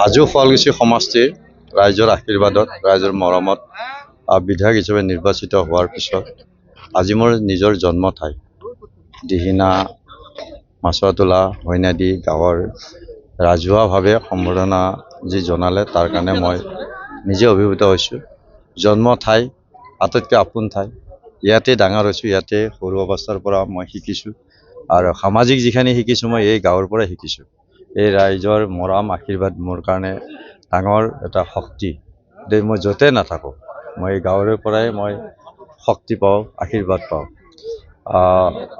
হাজো শুৱালকুছি সমষ্টিৰ ৰাইজৰ আশীৰ্বাদত ৰাইজৰ মৰমত বিধায়ক হিচাপে নিৰ্বাচিত হোৱাৰ পিছত আজি মোৰ নিজৰ জন্ম ঠাই দিহিঙা মাছুৱাটোলা হৈনাদি গাঁৱৰ ৰাজহুৱাভাৱে সম্বৰ্ধনা যি জনালে তাৰ কাৰণে মই নিজে অভিভূত হৈছোঁ। জন্ম ঠাই আটাইতকৈ আপোন ঠাই, ইয়াতে ডাঙৰ হৈছোঁ, ইয়াতে সৰু অৱস্থাৰ পৰা মই শিকিছোঁ আৰু সামাজিক যিখিনি শিকিছোঁ মই এই গাঁৱৰ পৰা শিকিছোঁ। এই ৰাইজৰ মৰম আশীৰ্বাদ মোৰ কাৰণে ডাঙৰ এটা শক্তি। মই য'তে নাথাকোঁ মই এই গাঁৱৰে পৰাই মই শক্তি পাওঁ, আশীৰ্বাদ পাওঁ।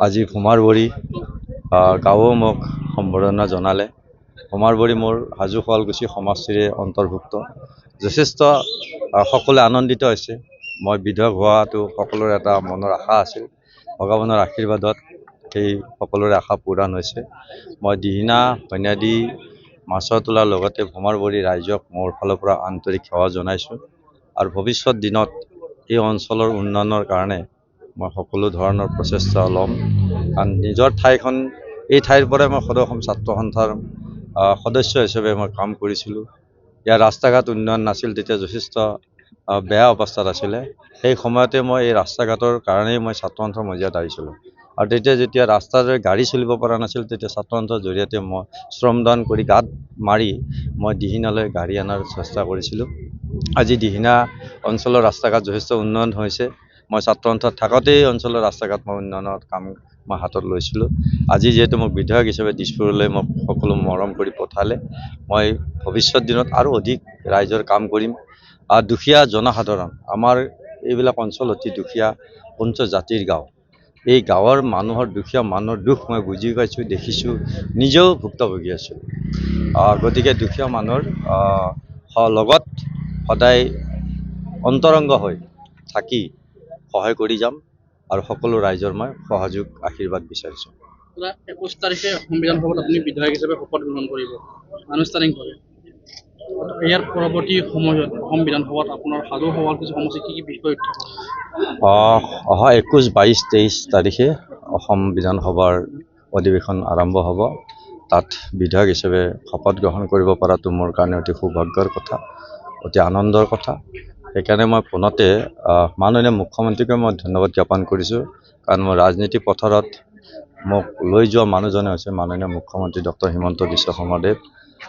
আজি ভোমাৰবৰী গাঁৱো মোক সম্বৰ্ধনা জনালে। ভোমাৰবৰী মোৰ হাজো শুৱালকুছি সমষ্টিৰে অন্তৰ্ভুক্ত। যথেষ্ট সকলোৱে আনন্দিত হৈছে। মই বিধায়ক হোৱাটো সকলোৰে এটা মনৰ আশা আছিল। ভগৱানৰ আশীৰ্বাদত সেই সকলোৰে আশা পূৰণ হৈছে। মই দিহিঙা হৈনাদি মাছুৱাটোলাৰ লগতে ভোমাৰবৰী ৰাইজক মোৰ ফালৰ পৰা আন্তৰিক সেৱা জনাইছোঁ আৰু ভৱিষ্যত দিনত এই অঞ্চলৰ উন্নয়নৰ কাৰণে মই সকলো ধৰণৰ প্ৰচেষ্টা ল'ম। কাৰণ নিজৰ ঠাইখন এই ঠাইৰ পৰাই মই সদৌ অসম ছাত্ৰ সন্থাৰ সদস্য হিচাপে মই কাম কৰিছিলোঁ। ইয়াৰ ৰাস্তা ঘাট উন্নয়ন নাছিল, তেতিয়া যথেষ্ট বেয়া অৱস্থাত আছিলে। সেই সময়তে মই এই ৰাস্তা ঘাটৰ কাৰণেই মই ছাত্ৰ সন্থাৰ মজিয়াত আহিছিলোঁ আৰু তেতিয়া যেতিয়া ৰাস্তাৰে গাড়ী চলিব পৰা নাছিল, তেতিয়া ছাত্ৰ সন্থাৰ জৰিয়তে মই শ্ৰমদান কৰি গাঁত মাৰি মই দিহিঙালৈ গাড়ী অনাৰ চেষ্টা কৰিছিলোঁ। আজি দিহিঙা অঞ্চলৰ ৰাস্তা ঘাট যথেষ্ট উন্নয়ন হৈছে। মই ছাত্ৰ সন্থাত থাকোঁতেই অঞ্চলৰ ৰাস্তা ঘাট মই উন্নয়নৰ কাম মই হাতত লৈছিলোঁ। আজি যিহেতু মোক বিধায়ক হিচাপে দিছপুৰলৈ মোক সকলো মৰম কৰি পঠালে, মই ভৱিষ্যত দিনত আৰু অধিক ৰাইজৰ কাম কৰিম। দুখীয়া জনসাধাৰণ, আমাৰ এইবিলাক অঞ্চল অতি দুখীয়া পঞ্চ জাতিৰ গাঁও। এই গাঁৱৰ মানুহৰ দুখীয়া মানুহৰ দুখ মই বুজি পাইছোঁ, দেখিছোঁ, নিজেও ভুক্তভোগী আছোঁ। গতিকে দুখীয়া মানুহৰ লগত সদায় অন্তৰংগ হৈ থাকি সহায় কৰি যাম আৰু সকলো ৰাইজৰ মই সহযোগ আশীৰ্বাদ বিচাৰিছোঁ। 21 তাৰিখে সংবিধান সভাত আপুনি বিধায়ক হিচাপে শপত গ্ৰহণ কৰিব আনুষ্ঠানিকভাৱে। ইয়াৰ পৰৱৰ্তী সময়ত অসম বিধানসভাত আপোনাৰ হাজো শুৱালকুছি সমষ্টিত কি বিষয় উত্থাপন? অহা 21, 22, 23 তাৰিখে অসম বিধানসভাৰ অধিৱেশন আৰম্ভ হ'ব। তাত বিধায়ক হিচাপে শপত গ্ৰহণ কৰিব পৰাটো মোৰ কাৰণে অতি সৌভাগ্যৰ কথা, অতি আনন্দৰ কথা। সেইকাৰণে মই পোনতে মাননীয় মুখ্যমন্ত্ৰীকে মই ধন্যবাদ জ্ঞাপন কৰিছোঁ। কাৰণ মই ৰাজনীতি পথাৰত মোক লৈ যোৱা মানুহজনে হৈছে মাননীয় মুখ্যমন্ত্ৰী ডক্টৰ হিমন্ত বিশ্ব শৰ্মাদেৱ।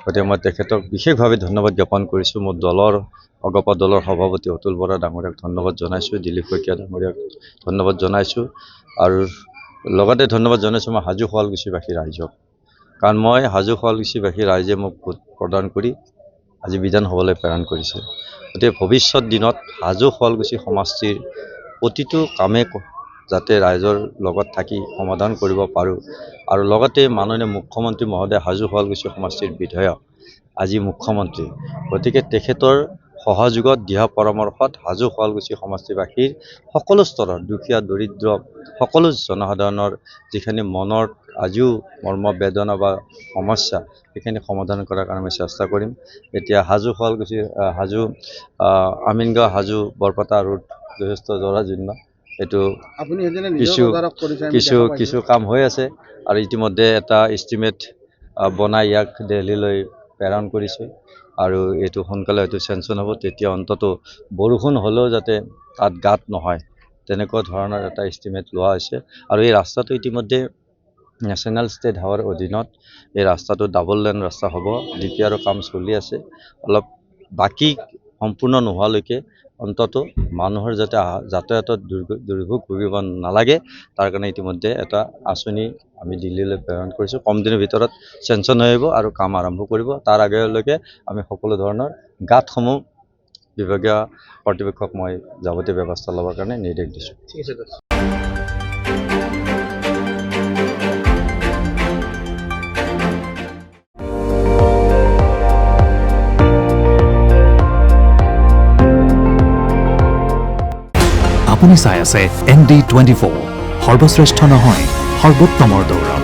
গতিকে মই তেখেতক বিশেষভাৱে ধন্যবাদ জ্ঞাপন কৰিছোঁ। মোৰ দলৰ অগপা দলৰ সভাপতি অতুল বৰা ডাঙৰীয়াক ধন্যবাদ জনাইছোঁ, দিলীপ শইকীয়া ডাঙৰীয়াক ধন্যবাদ জনাইছোঁ আৰু লগতে ধন্যবাদ জনাইছোঁ মই হাজো শুৱালকুছিবাসী ৰাইজক। কাৰণ মই হাজো শুৱালকুছিবাসী ৰাইজে মোক ভোট প্ৰদান কৰি আজি বিধানসভালৈ প্ৰেৰণ কৰিছে। গতিকে ভৱিষ্যত দিনত হাজো শুৱালকুছি সমষ্টিৰ প্ৰতিটো কামে যাতে ৰাইজৰ লগত থাকি সমাধান কৰিব পাৰোঁ আৰু লগতে মাননীয় মুখ্যমন্ত্ৰী মহোদয় হাজো শুৱালকুছি সমষ্টিৰ বিধায়ক, আজি মুখ্যমন্ত্ৰী। গতিকে তেখেতৰ সহযোগত দিহা পৰামৰ্শত হাজো শুৱালকুছি সমষ্টিবাসীৰ সকলো স্তৰৰ দুখীয়া দৰিদ্ৰ সকলো জনসাধাৰণৰ যিখিনি মনৰ আজিও মৰ্ম বেদনা বা সমস্যা, সেইখিনি সমাধান কৰাৰ কাৰণে মই চেষ্টা কৰিম। এতিয়া হাজো শুৱালকুছি হাজো আমিনগাঁও হাজো বৰপেটা ৰোড যথেষ্ট জৰাজীৰ্ণ। এইটো কিছু কাম হৈ আছে আৰু ইতিমধ্যে এটা এষ্টিমেট বনাই ইয়াক দিল্লীলৈ প্ৰেৰণ কৰিছোঁ আৰু এইটো সোনকালে হয়তো চেংচন হ'ব। তেতিয়া অন্তত বৰষুণ হ'লেও যাতে তাত গাঁত নহয় তেনেকুৱা ধৰণৰ এটা এষ্টিমেট লোৱা হৈছে। আৰু এই ৰাস্তাটো ইতিমধ্যে নেশ্যনেল ষ্টেট হাইৱেৰ অধীনত এই ৰাস্তাটো ডাবল লেন ৰাস্তা হ'ব। DPR কাম চলি আছে, অলপ বাকী সম্পূৰ্ণ নোহোৱালৈকে অন্তত মানুহৰ যাতে যাতায়াতত দুৰ্ভোগ ভুগিব নালাগে তাৰ কাৰণে ইতিমধ্যে এটা আঁচনি আমি দিল্লীলৈ প্ৰেৰণ কৰিছোঁ। কম দিনৰ ভিতৰত চেংচন হৈ আহিব আৰু কাম আৰম্ভ কৰিব। তাৰ আগলৈকে আমি সকলো ধৰণৰ গাঁতসমূহ বিভাগীয় কৰ্তৃপক্ষক মই যাৱতীয় ব্যৱস্থা ল'বৰ কাৰণে নিৰ্দেশ দিছোঁ। ঠিক আছে। আপুনি চাই আছে ND24, সৰ্বশ্ৰেষ্ঠ নহয় সৰ্বোত্তমৰ দৌৰ।